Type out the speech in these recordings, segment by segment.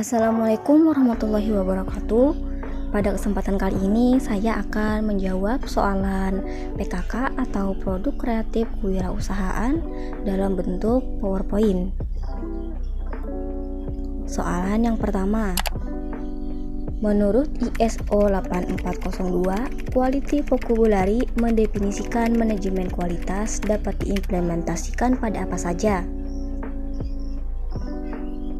Assalamualaikum warahmatullahi wabarakatuh. Pada kesempatan kali ini saya akan menjawab soalan PKK atau produk kreatif kewirausahaan dalam bentuk PowerPoint. Soalan yang pertama. Menurut ISO 8402, Quality Vocabulary mendefinisikan manajemen kualitas dapat diimplementasikan pada apa saja.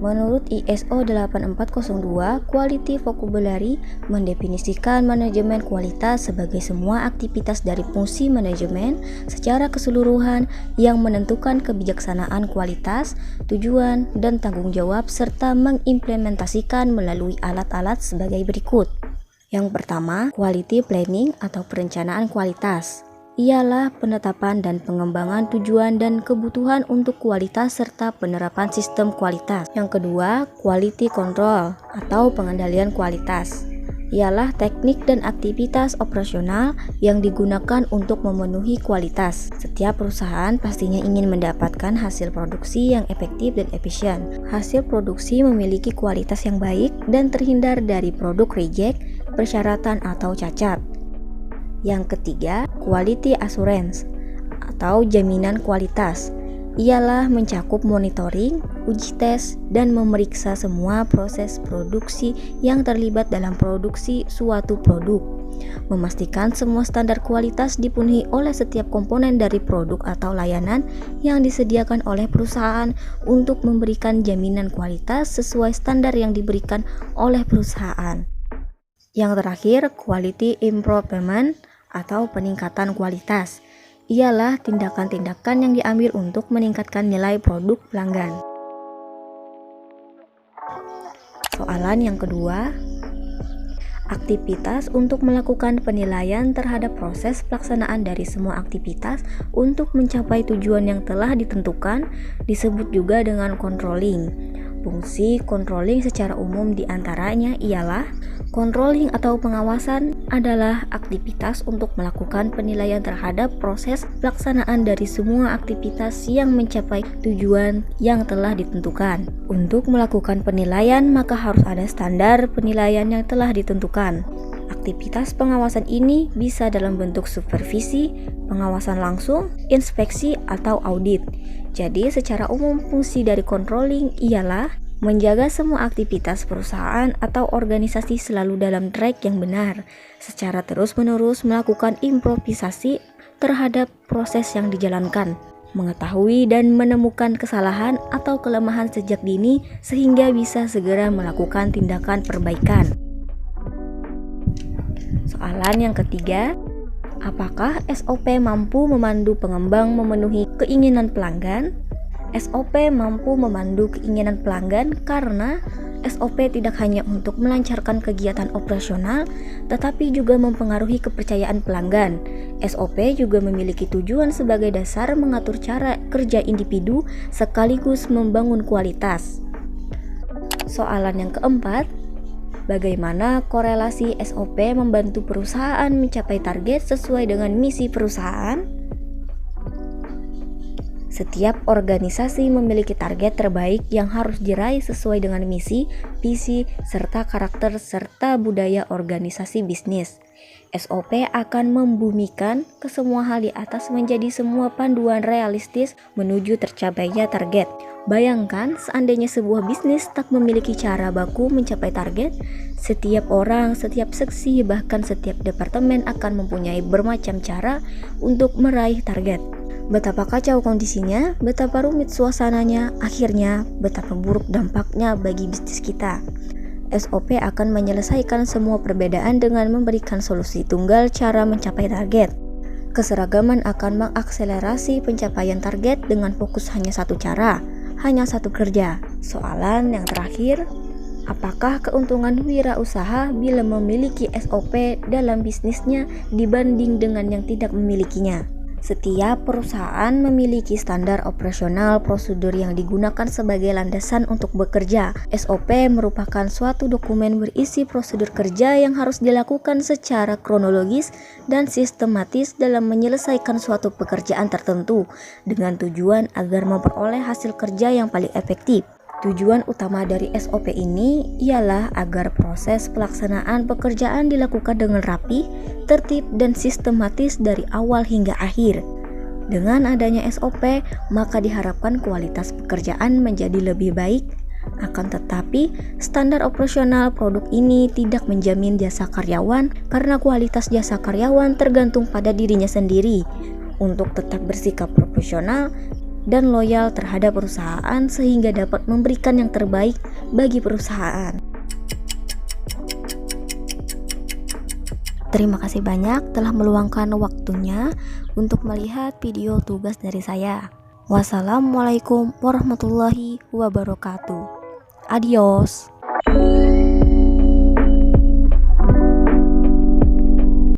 Menurut ISO 8402, Quality Vocabulary mendefinisikan manajemen kualitas sebagai semua aktivitas dari fungsi manajemen secara keseluruhan yang menentukan kebijaksanaan kualitas, tujuan, dan tanggung jawab serta mengimplementasikan melalui alat-alat sebagai berikut. Yang pertama, Quality Planning atau perencanaan kualitas. Ialah penetapan dan pengembangan tujuan dan kebutuhan untuk kualitas serta penerapan sistem kualitas. Yang kedua, Quality Control atau pengendalian kualitas. Ialah teknik dan aktivitas operasional yang digunakan untuk memenuhi kualitas. Setiap perusahaan pastinya ingin mendapatkan hasil produksi yang efektif dan efisien. Hasil produksi memiliki kualitas yang baik dan terhindar dari produk reject, persyaratan atau cacat. Yang ketiga, Quality Assurance atau jaminan kualitas. Ialah mencakup monitoring, uji tes, dan memeriksa semua proses produksi yang terlibat dalam produksi suatu produk. Memastikan semua standar kualitas dipenuhi oleh setiap komponen dari produk atau layanan yang disediakan oleh perusahaan untuk memberikan jaminan kualitas sesuai standar yang diberikan oleh perusahaan. Yang terakhir, Quality Improvement atau peningkatan kualitas. Ialah tindakan-tindakan yang diambil untuk meningkatkan nilai produk pelanggan. Soalan yang kedua, aktivitas untuk melakukan penilaian terhadap proses pelaksanaan dari semua aktivitas untuk mencapai tujuan yang telah ditentukan disebut juga dengan controlling. Fungsi controlling secara umum diantaranya ialah controlling atau pengawasan adalah aktivitas untuk melakukan penilaian terhadap proses pelaksanaan dari semua aktivitas yang mencapai tujuan yang telah ditentukan. Untuk melakukan penilaian maka harus ada standar penilaian yang telah ditentukan. Aktivitas pengawasan ini bisa dalam bentuk supervisi, pengawasan langsung, inspeksi, atau audit. Jadi secara umum fungsi dari controlling ialah menjaga semua aktivitas perusahaan atau organisasi selalu dalam track yang benar, secara terus-menerus melakukan improvisasi terhadap proses yang dijalankan, mengetahui dan menemukan kesalahan atau kelemahan sejak dini sehingga bisa segera melakukan tindakan perbaikan. Soalan yang ketiga, apakah SOP mampu memandu pengembang memenuhi keinginan pelanggan? SOP mampu memandu keinginan pelanggan karena SOP tidak hanya untuk melancarkan kegiatan operasional, tetapi juga mempengaruhi kepercayaan pelanggan. SOP juga memiliki tujuan sebagai dasar mengatur cara kerja individu sekaligus membangun kualitas. Soalan yang keempat, bagaimana korelasi SOP membantu perusahaan mencapai target sesuai dengan misi perusahaan? Setiap organisasi memiliki target terbaik yang harus diraih sesuai dengan misi, visi, serta karakter serta budaya organisasi bisnis. SOP akan membumikan ke semua hal di atas menjadi semua panduan realistis menuju tercapainya target. Bayangkan seandainya sebuah bisnis tak memiliki cara baku mencapai target, setiap orang, setiap seksi, bahkan setiap departemen akan mempunyai bermacam cara untuk meraih target. Betapa kacau kondisinya, betapa rumit suasananya, akhirnya betapa buruk dampaknya bagi bisnis kita. SOP akan menyelesaikan semua perbedaan dengan memberikan solusi tunggal cara mencapai target. Keseragaman akan mengakselerasi pencapaian target dengan fokus hanya satu cara, hanya satu kerja. Soalan yang terakhir, apakah keuntungan wirausaha bila memiliki SOP dalam bisnisnya dibanding dengan yang tidak memilikinya? Setiap perusahaan memiliki standar operasional prosedur yang digunakan sebagai landasan untuk bekerja. SOP merupakan suatu dokumen berisi prosedur kerja yang harus dilakukan secara kronologis dan sistematis dalam menyelesaikan suatu pekerjaan tertentu dengan tujuan agar memperoleh hasil kerja yang paling efektif. Tujuan utama dari SOP ini ialah agar proses pelaksanaan pekerjaan dilakukan dengan rapi, tertib, dan sistematis dari awal hingga akhir. Dengan adanya SOP, maka diharapkan kualitas pekerjaan menjadi lebih baik. Akan tetapi, standar operasional produk ini tidak menjamin jasa karyawan karena kualitas jasa karyawan tergantung pada dirinya sendiri untuk tetap bersikap profesional dan loyal terhadap perusahaan sehingga dapat memberikan yang terbaik bagi perusahaan. Terima kasih banyak telah meluangkan waktunya untuk melihat video tugas dari saya. Wassalamualaikum warahmatullahi wabarakatuh. Adios.